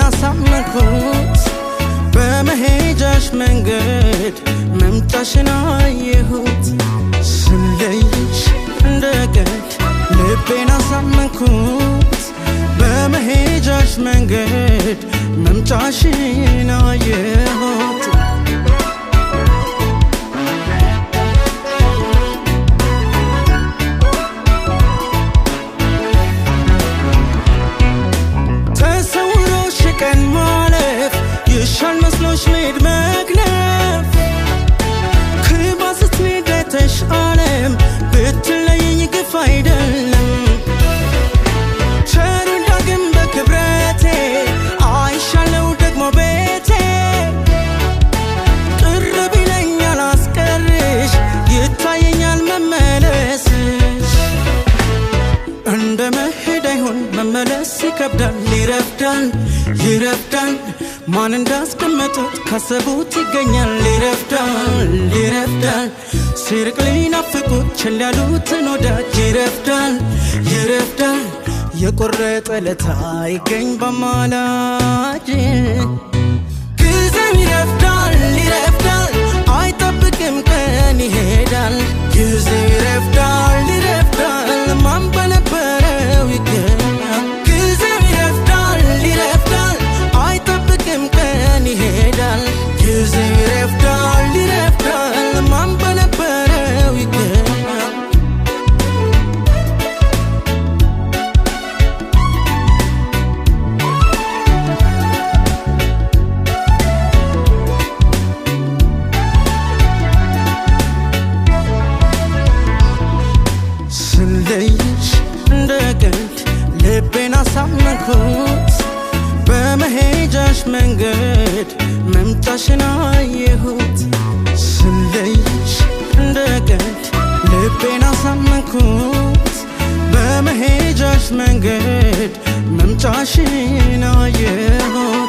አሳመንኩት በመሄጃሽ መንገድ መምጫሽን አየሁት ስለይሽ እንደቀልድ ልቤን አሳመንኩት በመሄጃሽ መንገድ መምጫሽን አየሁት ቀን ማለፍ ይሻል መስሎሽ መሄድ መክነፍ ክባስት ኔደተሽ ዓለም ብትለይኝ ግፍ አይደለም ቸሩ ዳግም በክብረቴ አይሻለው ደግሞ ቤቴ ቅርብ ይለኛል አስቀርሽ ይታየኛል መመለስሽ እንደ መሄድ አይሆን መመለስ ይከብዳል ይረፍዳል ማን እንዳስቀመጡት ካሰቡት ይገኛል ይረፍዳል ሲርቅ ሊናፍቁት ችል ያሉትን ወዳጅ ይረፍዳል የቆረጠ ለታ ይገኝ በማላጅ ጊዜው ይረፍዳል አይጠብቅም ቀን ይሄዳል ጊዜው ይረፍዳል ማን በነበረው ይገኛል ጊዜው ይረፍዳል አይጠብቅም ቀን ይሄዳል ጊዜው ይረፍዳል ማን በነበረው ይገኛል ስለይሽ እንደቀልድ ልቤን አሳመንኩት በመሄጃሽ መንገድ መምጫሽን አየሁት ስለይሽ እንደቀልድ ልቤን አሳመንኩት በመሄጃሽ መንገድ መምጫሽን አየሁት